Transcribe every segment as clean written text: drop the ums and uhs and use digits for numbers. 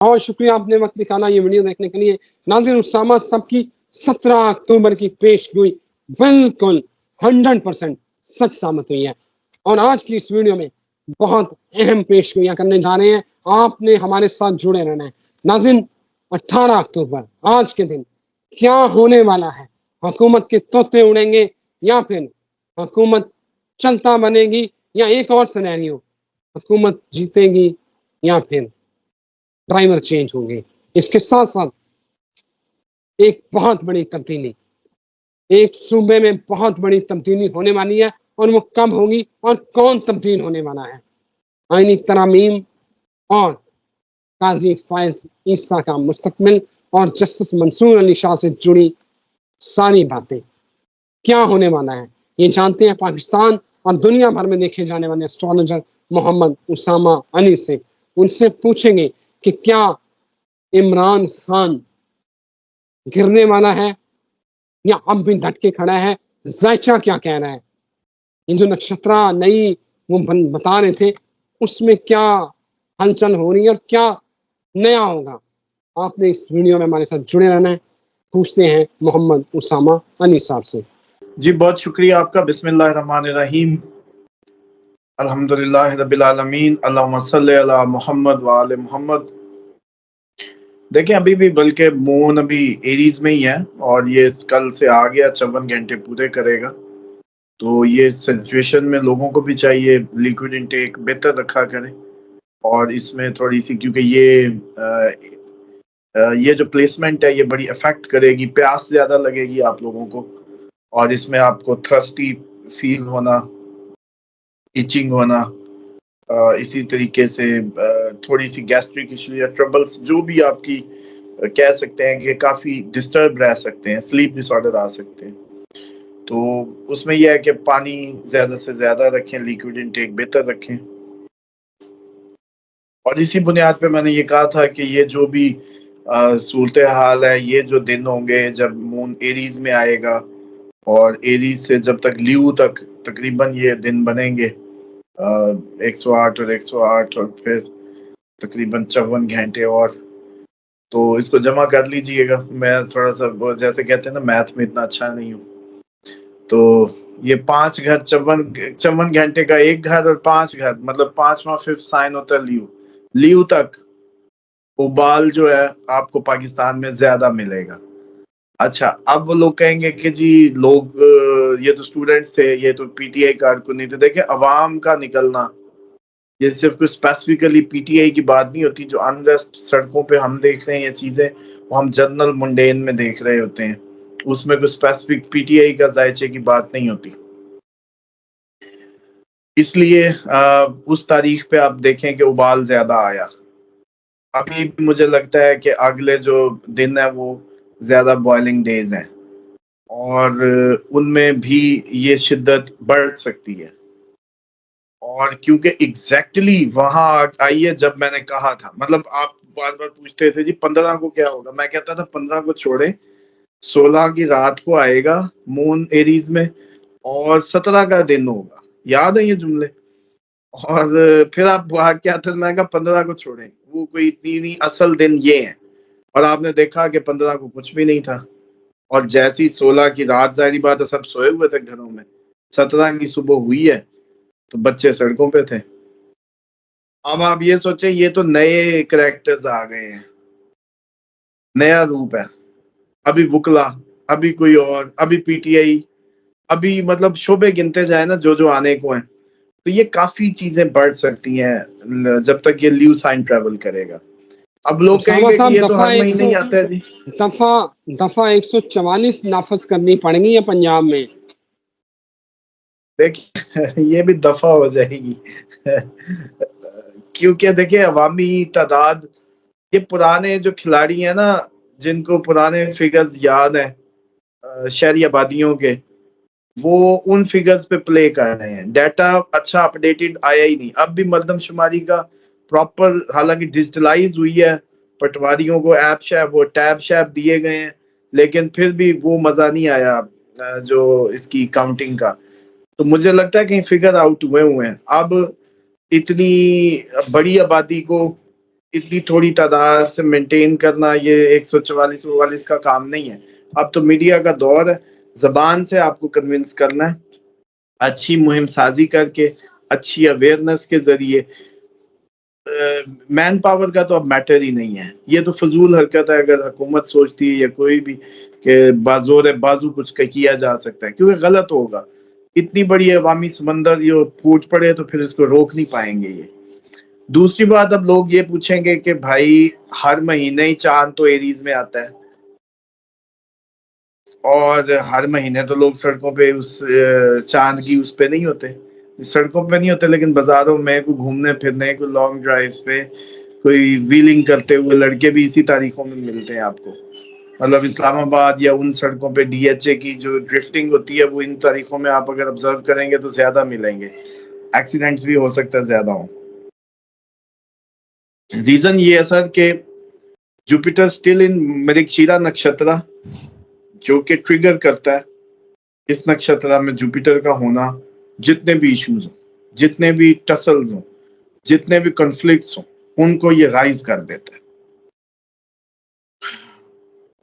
बहुत शुक्रिया आपने वक्त निकाला ये वीडियो देखने के लिए। नाज़रीन, उसामा सबकी 17 अक्टूबर की पेशगोई बिल्कुल 100% सच साबित हुई है और आज की इस वीडियो में बहुत अहम पेशगोइयां करने जा रहे हैं। आपने हमारे साथ जुड़े रहना है। नाज़रीन, 18 अक्टूबर आज के दिन क्या होने वाला है? हुकूमत के तोते उड़ेंगे या फिर हुकूमत चलता बनेगी, या एक और सिनेरियो, हुकूमत जीतेगी या फिर ड्राइवर चेंज होंगे। इसके साथ साथ एक बहुत बड़ी तब्दीली, एक सूबे में बहुत बड़ी तब्दीली होने वाली है और वो कब होगी और कौन तब्दील होने वाला है? आईनी तरामीम और काजी फायज ईसा का मुस्तकबिल और जस्टिस मंसूर अली शाह से जुड़ी सारी बातें, क्या होने वाला है ये जानते हैं पाकिस्तान और दुनिया भर में देखे जाने वाले एस्ट्रोलॉजर मोहम्मद उसामा अली से। उनसे पूछेंगे कि क्या इमरान खान गिरने वाला है या अब भी डट के खड़ा है? जायचा क्या कह रहा है? ये जो नक्षत्रा नई वो बता रहे थे, उसमें क्या हलचल हो रही है और क्या नया होगा? आपने इस वीडियो में हमारे साथ जुड़े रहना है। पूछते हैं मोहम्मद उसामा अली साहब से। जी बहुत शुक्रिया आपका। बिस्मिल्लाहिर्रहमानिर्रहीम, अल्हम्दुलिल्लाह रब्बिल आलमीन, अल्लाहुम्मा सल्ली अला मुहम्मद व आले मुहम्मद। देखें, अभी भी बल्कि मून अभी एरीज में ही है और ये कल से आ गया, 54 घंटे पूरे करेगा। तो ये सिचुएशन में लोगों को भी चाहिए लिक्विड इनटेक बेहतर रखा करें और इसमें थोड़ी सी, क्योंकि ये जो प्लेसमेंट है ये बड़ी अफेक्ट करेगी, प्यास ज्यादा लगेगी आप लोगों को और इसमें आपको थर्स्टी फील होना, इचिंग होना, इसी तरीके से थोड़ी सी गैस्ट्रिक इशू या ट्रबल्स जो भी आपकी कह सकते हैं कि काफी डिस्टर्ब रह सकते हैं, स्लीप डिसऑर्डर आ सकते हैं। तो उसमें यह है कि पानी ज्यादा से ज्यादा रखें, लिक्विड इनटेक बेहतर रखें। और इसी बुनियाद पे मैंने ये कहा था कि ये जो भी सूरत हाल है, ये जो दिन होंगे जब मून एरीज में आएगा और एरीज से जब तक ल्यू तक तकरीबन ये दिन बनेंगे 108 और 108 और फिर तकरीबन 54 घंटे और, तो इसको जमा कर लीजिएगा। मैं थोड़ा सा जैसे कहते हैं ना, मैथ में इतना अच्छा नहीं हूँ। तो ये 5 घर, 54 घंटे का एक घर और 5 घर, मतलब 5वां 5th साइन होता है ल्यू। ल्यू तक उबाल जो है आपको पाकिस्तान में ज्यादा मिलेगा। अच्छा, अब वो लोग कहेंगे कि जी लोग ये तो स्टूडेंट्स थे, ये तो पीटीआई कारकुन नहीं थे। देखें, अवाम का निकलना ये सिर्फ कोई स्पेसिफिकली पीटीआई की बात नहीं होती। जो अनरेस्ट सड़कों पे हम देख रहे हैं ये चीजें, वो हम जनरल मुंडेन में देख रहे होते हैं, उसमें कोई स्पेसिफिक पीटीआई का जायचे की बात नहीं होती। इसलिए उस तारीख पे आप देखें कि उबाल ज्यादा आया। अभी भी मुझे लगता है कि अगले जो दिन है वो ज्यादा बॉइलिंग डेज हैं और उनमें भी ये शिद्दत बढ़ सकती है। और क्योंकि एग्जैक्टली वहां आई है जब मैंने कहा था, मतलब आप बार बार पूछते थे जी 15 को क्या होगा, मैं कहता था 15 को छोड़े, 16 की रात को आएगा मून एरीज में और 17 का दिन होगा। याद है ये जुमले? और फिर आप क्या था, मैं कहा 15 को छोड़े, वो कोई इतनी नहीं, असल दिन ये है। और आपने देखा कि 15 को कुछ भी नहीं था और जैसी 16 की रात, जाहिर बात है सब सोए हुए थे घरों में, 17 की सुबह हुई है तो बच्चे सड़कों पे थे। अब आप ये सोचें, ये तो नए कैरेक्टर्स आ गए हैं, नया रूप है। अभी वुकला, अभी कोई और, अभी पीटीआई, अभी मतलब शोबे गिनते जाए ना जो जो आने को हैं। तो ये काफी चीजें बढ़ सकती हैं जब तक ये ल्यू साइन ट्रेवल करेगा। अब लोग कहेंगे कि ये तो हर महीने ही आता है जी। दफा 144 नाफज करनी पड़ेगी या पंजाब में? देखिए ये भी दफा हो जाएगी क्योंकि देखिए अवामी तादाद, ये पुराने जो खिलाड़ी हैं ना, जिनको पुराने फिगर्स याद हैं शहरी आबादियों के, वो उन फिगर्स पे प्ले कर रहे हैं। डाटा अच्छा अपडेटेड आया ही नहीं। अब भी मर्दमशुमारी का प्रॉपर, हालांकि डिजिटलाइज हुई है, पटवारियों को ऐप शैप वो टैब शैप दिए गए हैं, लेकिन फिर भी वो मजा नहीं आया जो इसकी काउंटिंग का। तो मुझे लगता है कहीं फिगर आउट हुए हैं। अब इतनी बड़ी आबादी को इतनी थोड़ी तादाद से मेंटेन करना ये 144 का काम नहीं है। अब तो मीडिया का दौर है, जबान से आपको कन्विंस करना है, अच्छी मुहिम साजी करके, अच्छी अवेयरनेस के जरिए। मैन पावर का तो अब मैटर ही नहीं है, ये तो फजूल हरकत है अगर हुकूमत सोचती है या कोई भी कि बाजोर बाजू कुछ किया जा सकता है, क्योंकि गलत होगा। इतनी बड़ी अवामी समंदर ये फूट पड़े तो फिर इसको रोक नहीं पाएंगे ये। दूसरी बात, अब लोग ये पूछेंगे कि भाई हर महीने ही चांद तो एरीज में आता है, और हर महीने तो लोग सड़कों पे उस चांद की उस पे नहीं होते, सड़कों पे नहीं होते, लेकिन बाजारों में कोई घूमने फिरने, कोई लॉन्ग ड्राइव पे, कोई व्हीलिंग करते हुए लड़के भी इसी तारीखों में मिलते हैं आपको। मतलब इस्लामाबाद या उन सड़कों पे डीएचए की जो ड्रिफ्टिंग होती है वो इन तारीखों में आप अगर ऑब्जर्व करेंगे तो ज्यादा मिलेंगे, एक्सीडेंट्स भी हो सकता है ज्यादा हो। रीजन ये है सर कि जुपिटर स्टिल इन मृगशिरा नक्षत्र, जो कि ट्रिगर करता है इस नक्षत्र में जुपिटर का होना, जितने भी इश्यूज हो, जितने भी टसल्स हो, जितने भी कॉन्फ्लिक्ट्स हो, उनको ये राइज कर देता है।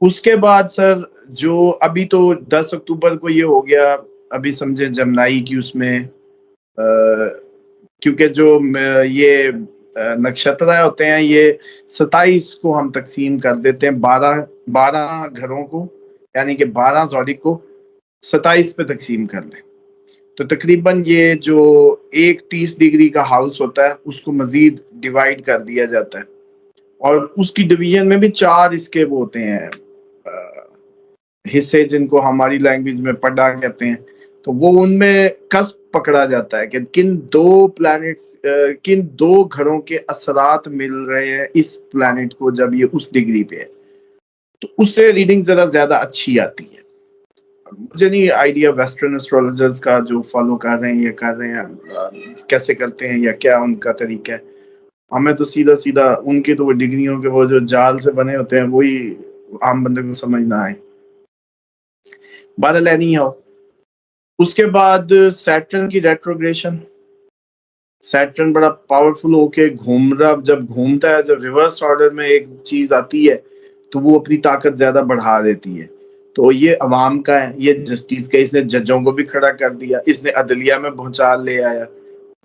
उसके बाद सर जो अभी तो 10 अक्टूबर को ये हो गया, अभी समझे जमनाई की उसमें क्योंकि जो ये नक्षत्र होते हैं ये 27 को हम तकसीम कर देते हैं, 12 घरों को, यानी कि 12 ज़ोडिक को 27 पे तकसीम कर लें तो तकरीबन ये जो एक 30 डिग्री का हाउस होता है उसको मजीद डिवाइड कर दिया जाता है, और उसकी डिवीजन में भी 4 इसके वो होते हैं हिस्से, जिनको हमारी लैंग्वेज में पढ़ा कहते हैं। तो वो उनमें कस्ब पकड़ा जाता है कि किन दो प्लैनेट्स, किन दो घरों के असरात मिल रहे हैं इस प्लैनेट को जब ये उस डिग्री पे है, तो उससे रीडिंग जरा ज्यादा अच्छी आती है। मुझे नहीं आइडिया वेस्टर्न एस्ट्रोलॉजर्स का जो फॉलो कर रहे हैं या कर रहे हैं कैसे करते हैं या क्या उनका तरीका है, हमें तो सीधा सीधा उनके तो वो डिग्रियों के वो जो जाल से बने होते हैं वही आम बंदे को समझ ना आए। बहरहाल नहीं हो। उसके बाद सैटर्न की रेट्रोग्रेशन, सैटर्न बड़ा पावरफुल होके घूम रहा, जब घूमता है, जब रिवर्स ऑर्डर में एक चीज आती है तो वो अपनी ताकत ज्यादा बढ़ा देती है। तो ये अवाम का है, ये जस्टिस का, इसने जजों को भी खड़ा कर दिया, इसने अदलिया में भूचाल ले आया,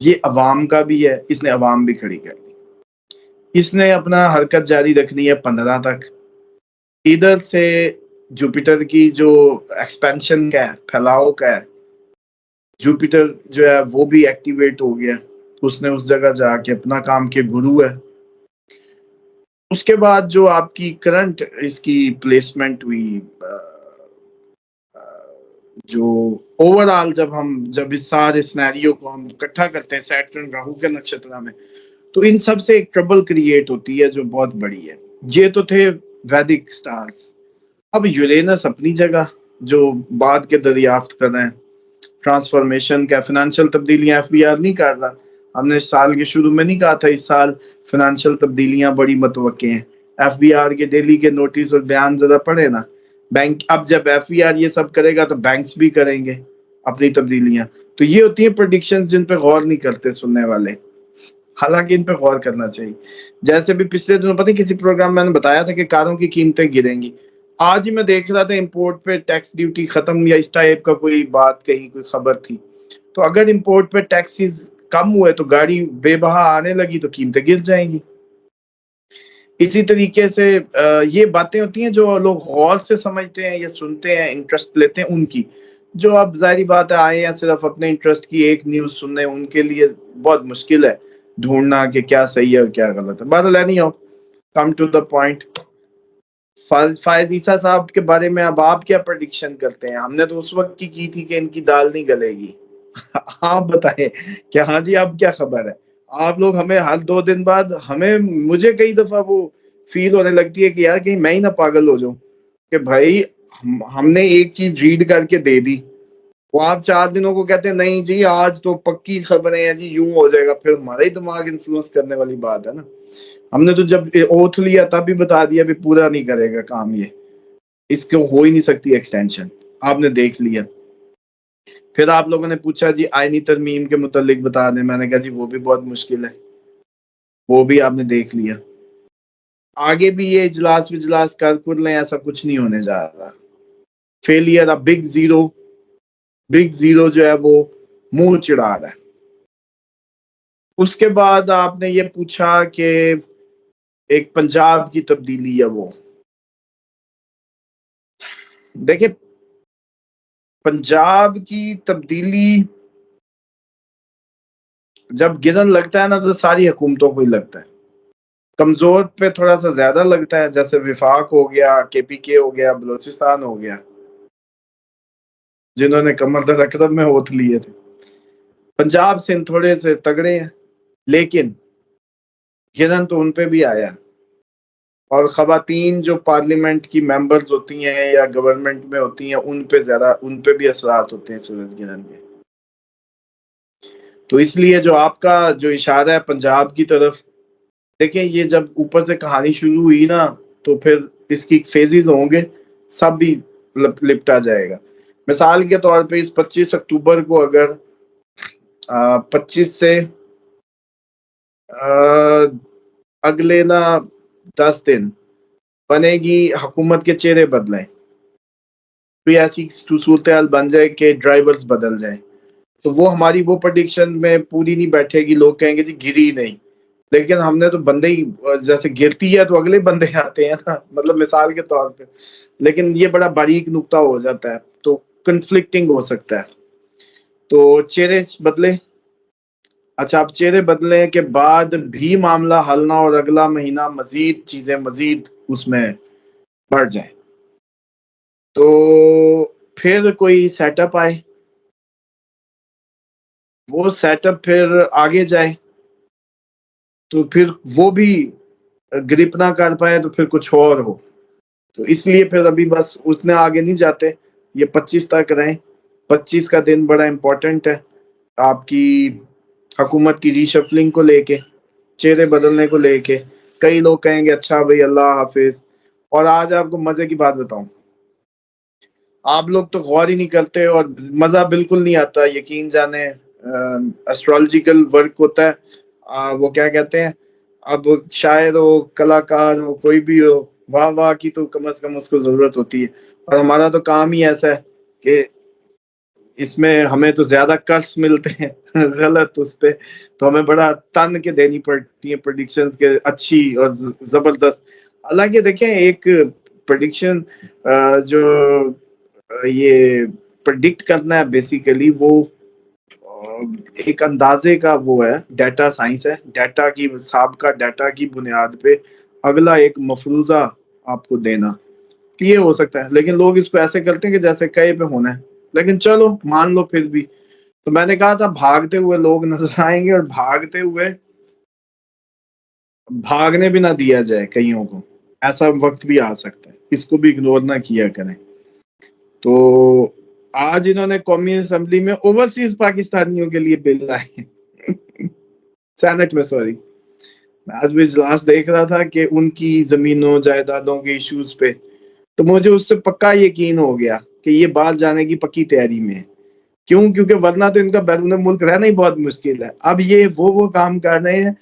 ये अवाम का भी है, इसने अवाम भी खड़ी कर दी। इसने अपना हरकत जारी रखनी है 15 तक। इधर से जुपिटर की जो एक्सपेंशन का है, फैलाव का है, जुपिटर जो है वो भी एक्टिवेट हो गया, उसने उस जगह जाके अपना काम के गुरु है। उसके बाद जो आपकी करंट इसकी प्लेसमेंट हुई, जो ओवरऑल जब इस सारे सिनेरियो को हम इकट्ठा करते हैं सैटर्न राहु के नक्षत्र में, तो इन सब से एक ट्रबल क्रिएट होती है जो बहुत बड़ी है। ये तो थे वैदिक स्टार्स। अब यूरेनस अपनी जगह जो बाद के दरियाफ्त कर रहे हैं, ट्रांसफॉर्मेशन का, फाइनेंशियल तब्दीलियां एफबीआर नहीं कर रहा। हमने साल के शुरू में नहीं कहा था इस साल फाइनेंशियल तब्दीलियां बड़ी मतवक्के हैं। एफबीआर के डेली के नोटिस और बयान जरा पढ़े ना। बैंक, अब जब एफबीआर ये सब करेगा तो बैंक्स भी करेंगे अपनी तब्दीलियां। तो ये होती है प्रेडिक्शंस जिन पे गौर नहीं करते सुनने वाले, हालांकि इन पे गौर करना चाहिए। जैसे भी पिछले दिनों पता किसी प्रोग्राम में मैंने बताया था कि कारों की कीमतें गिरेंगी। आज ही मैं देख रहा था इंपोर्ट पे टैक्स ड्यूटी खत्म या इस टाइप का कोई बात, कहीं कोई खबर थी। तो अगर इंपोर्ट पे टैक्सेस कम हुए तो गाड़ी बेबहा आने लगी तो कीमतें गिर जाएंगी। इसी तरीके से ये बातें होती हैं जो लोग गौर से समझते हैं या सुनते हैं, इंटरेस्ट लेते हैं उनकी। जो अब जाहिर बात है आए हैं सिर्फ अपने इंटरेस्ट की एक न्यूज सुनने, उनके लिए बहुत मुश्किल है ढूंढना कि क्या सही है और क्या गलत है। बहरहाल नहीं हो, कम टू द पॉइंट। फायज ईसा साहब के बारे में अब आप क्या प्रेडिक्शन करते हैं? हमने तो उस वक्त की थी कि इनकी दाल नहीं गलेगी। आप बताएं क्या? हाँ जी, अब क्या खबर है? आप लोग हमें हर 2 दिन बाद मुझे कई दफा वो फील होने लगती है कि यार कहीं मैं ही ना पागल हो जाऊं कि भाई हमने एक चीज रीड करके दे दी, वो आप 4 दिनों को कहते हैं नहीं जी आज तो पक्की खबरें हैं जी, यूं हो जाएगा। फिर हमारा ही दिमाग इन्फ्लुएंस करने वाली बात है ना। हमने तो जब ओथ लिया तब भी बता दिया भी पूरा नहीं करेगा काम ये, इसको हो ही नहीं सकती एक्सटेंशन। आपने देख लिया। फिर आप लोगों ने पूछा जी आईनी तरमीम के मुतालिक बता दें, मैंने कहा जी वो भी बहुत मुश्किल है, वो भी आपने देख लिया। आगे भी ये इजलास कर कुर लें, ऐसा कुछ नहीं होने जा रहा। फेलियर, अब बिग जीरो जो है वो मुंह चिढ़ा रहा है। उसके बाद आपने ये पूछा कि एक पंजाब की तब्दीली है वो। देखिए, पंजाब की तब्दीली जब गिरन लगता है ना तो सारी हुकूमतों को ही लगता है। कमजोर पे थोड़ा सा ज्यादा लगता है, जैसे विफाक हो गया, केपीके हो गया, बलोचिस्तान हो गया, जिन्होंने कमर दर अकरम में वोट लिए थे। पंजाब सिंध थोड़े से तगड़े हैं, लेकिन गिरन तो उनपे भी आया। और खवातीन जो पार्लियामेंट की मेंबर्स होती हैं या गवर्नमेंट में होती हैं, उन पे भी असरात होते हैं सूरज गिरन के। तो इसलिए जो आपका जो इशारा है पंजाब की तरफ, देखें ये जब ऊपर से कहानी शुरू हुई ना तो फिर इसकी फेजेस होंगे, सब भी लिपटा जाएगा। मिसाल के तौर पे इस 25 अक्टूबर को अगर 25 से अगले ना 10 दिन बनेगी हुकूमत के चेहरे बदलें, कोई ऐसी सूरत हाल बन जाए कि ड्राइवर्स बदल जाए, तो वो हमारी वो प्रेडिक्शन में पूरी नहीं बैठेगी। लोग कहेंगे जी गिरी नहीं, लेकिन हमने तो बंदे ही जैसे गिरती है तो अगले बंदे आते हैं ना, मतलब मिसाल के तौर पे। लेकिन ये बड़ा बारीक नुक्ता हो जाता है, तो कंफ्लिक्टिंग हो सकता है। तो चेहरे बदले, अच्छा, अब चेहरे बदलने के बाद भी मामला हल ना और अगला महीना मजीद उसमें बढ़ जाए, तो फिर कोई सेटअप आए, वो सेटअप फिर आगे जाए, तो फिर वो भी ग्रिप ना कर पाए तो फिर कुछ और हो। तो इसलिए फिर अभी बस उसने आगे नहीं जाते, ये 25 तक रहे। 25 का दिन बड़ा इंपॉर्टेंट है आपकी हुकूमत की रीशफलिंग को लेके, चेहरे बदलने को लेके। कई लोग कहेंगे अच्छा भाई अल्लाह हाफिज। और आज आपको मजे की बात बताऊं, आप लोग तो गौर ही नहीं करते और मजा बिल्कुल नहीं आता, यकीन जाने। एस्ट्रोलॉजिकल वर्क होता है, वो क्या कहते हैं, अब शायर हो, कलाकार हो, कोई भी हो, वाह वाह की तो कम से कम उसको जरूरत होती है। और हमारा तो काम ही ऐसा है कि इसमें हमें तो ज्यादा कर्स मिलते हैं गलत उस पे, तो हमें बड़ा तन के देनी पड़ती है प्रेडिक्शंस के, अच्छी और जबरदस्त। हालांकि देखें, एक प्रेडिक्शन जो ये प्रेडिक्ट करना है बेसिकली, वो एक अंदाजे का वो है, डाटा साइंस है। डाटा की साबका डाटा की बुनियाद पे अगला एक मफरूजा आपको देना, ये हो सकता है। लेकिन लोग इसको ऐसे करते हैं कि जैसे कहे पे होना है, लेकिन चलो मान लो फिर भी। तो मैंने कहा था भागते हुए लोग नजर आएंगे, और भागते हुए भागने भी ना दिया जाए कईयों को, ऐसा वक्त भी आ सकता है, इसको भी इग्नोर ना किया करें। तो आज इन्होंने कौमी असेंबली में ओवरसीज पाकिस्तानियों के लिए बिल लाए सेनेट में, सॉरी। मैं आज भी इजलास देख रहा था कि उनकी जमीनों जायदादों के इश्यूज पे, तो मुझे उससे पक्का यकीन हो गया कि ये बाहर जाने की पक्की तैयारी में है। क्यों? क्योंकि वरना तो इनका बैरून मुल्क रहना ही बहुत मुश्किल है। अब ये वो काम कर रहे हैं।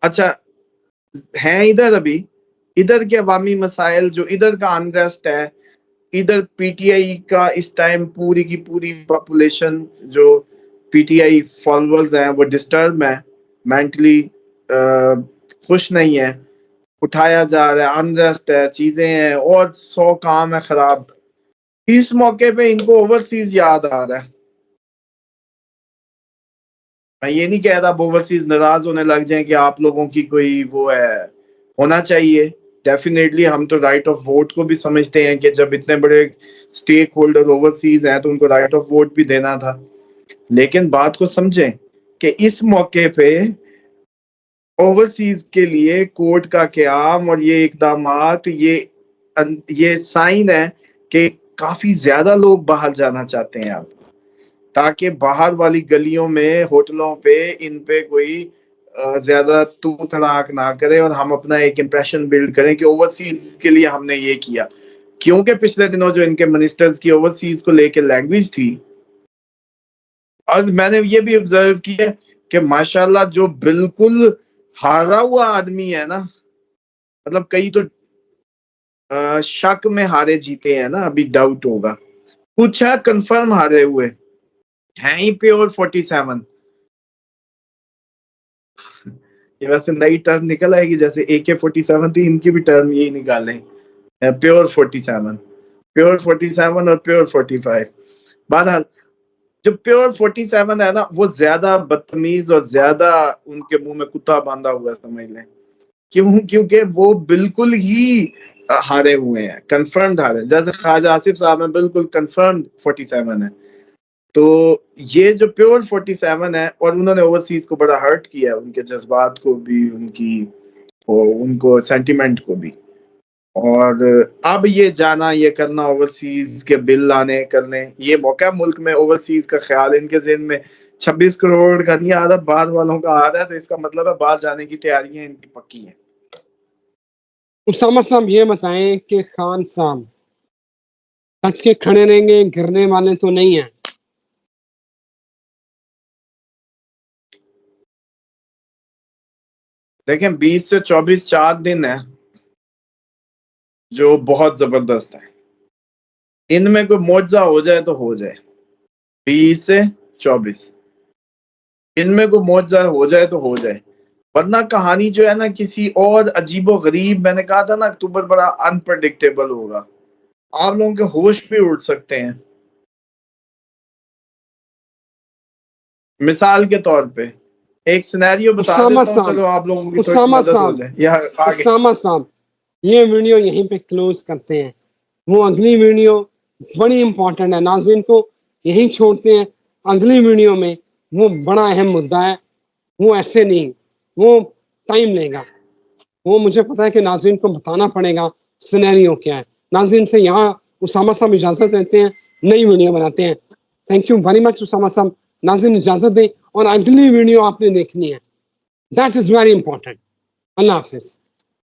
अच्छा, हैं इधर अभी, इधर के अवामी मसाइल, जो इधर का अनरेस्ट है, इधर पीटीआई का इस टाइम पूरी की पूरी पॉपुलेशन जो पीटीआई फॉलोअर्स हैं वो डिस्टर्ब है, मेंटली खुश नहीं है, उठाया जा रहा है, अनरेस्ट है, चीजें हैं, और 100 काम है खराब। इस मौके पे इनको ओवरसीज याद आ रहा है। मैं ये नहीं कह रहा ओवरसीज नाराज होने लग जाए कि आप लोगों की कोई वो है, होना चाहिए डेफिनेटली। हम तो राइट ऑफ वोट को भी समझते हैं कि जब इतने बड़े स्टेक होल्डर ओवरसीज हैं तो उनको राइट ऑफ वोट भी देना था। लेकिन बात को समझें कि इस मौके पे ओवरसीज के लिए कोर्ट का क़याम और ये इकदामात, ये साइन है कि काफी ज्यादा लोग बाहर जाना चाहते हैं अब, ताकि बाहर वाली गलियों में, होटलों पे, इन पे कोई ज्यादा तू तड़ाक ना करे, और हम अपना एक इंप्रेशन बिल्ड करें कि ओवरसीज के लिए हमने ये किया। क्योंकि पिछले दिनों जो इनके मिनिस्टर्स की ओवरसीज को लेके लैंग्वेज थी, और मैंने ये भी ऑब्जर्व किया कि माशाल्लाह जो बिल्कुल हारा हुआ आदमी है ना, मतलब कई तो शक में हारे जीते हैं ना, अभी डाउट होगा, कुछ है कंफर्म हारे हुए हैं ही प्योर 47। ये वैसे नई टर्म निकल आएगी, जैसे AK-47 थी, इनकी भी टर्म यही निकालें, प्योर 47, प्योर 47 और प्योर 45। बहरहाल जो प्योर 47 है ना, वो ज्यादा बदतमीज और ज्यादा उनके मुंह में कुत्ता बांधा हुआ है, समझ लें। क्यों? क्योंकि वो बिल्कुल ही हारे हुए हैं, कंफर्म्ड हारे, जैसे ख्वाजा आसिफ साहब में बिल्कुल कंफर्म्ड 47 है। तो ये जो प्योर 47 है, और उन्होंने ओवरसीज को बड़ा हर्ट किया है, उनके जज्बात को भी, उनको सेंटिमेंट को भी। और अब ये जाना, ये करना, ओवरसीज के बिल लाने करने, ये मौका मुल्क में ओवरसीज का ख्याल इनके ज़हन में 26 करोड़ का नहीं आ रहा, बाहर वालों का आ रहा है, तो इसका मतलब है बाहर जाने की तैयारियां इनकी पक्की हैं। उसामा साहब ये बताएं कि खान साहब डट के खड़े रहेंगे, गिरने वाले तो नहीं है? देखें, 20 से 24 4 दिन है जो बहुत जबरदस्त है। इनमें कोई मुआवजा हो जाए तो हो जाए, 20 से 24 इनमें कोई मुआवजा हो जाए तो हो जाए, वरना कहानी जो है ना किसी और अजीबो गरीब, मैंने कहा था ना अक्टूबर बड़ा अनप्रडिक्टेबल होगा, आप लोगों के होश भी उड़ सकते हैं। मिसाल के तौर पे एक सिनेरियो बता उसामा देता हूँ, साहब, चलो आप लोगों की थोड़ी उसामा मदद हो साहब, जाए या आगे। उसामा साहब, ये वीडियो यहीं पे क्लोज करते हैं। वो अगली वीडियो बड़ी इंपॉर्टेंट है, नाज़रीन को यहीं छोड़ते हैं। अगली वीडियो में वो बड़ा अहम मुद्दा है, वो ऐसे नहीं, वो टाइम लेगा, वो मुझे पता है कि नाज़रीन को बताना पड़ेगा सिनेरियो क्या है। नाज़रीन से यहाँ उसामा साहब इजाज़त लेते हैं, नई वीडियो बनाते हैं। Thank you very much Usama साहब। नाज़रीन इजाज़त दें, और अगली वीडियो आपने देखनी है, दैट इज़ वेरी इंपॉर्टेंट। अल्लाह हाफिज़।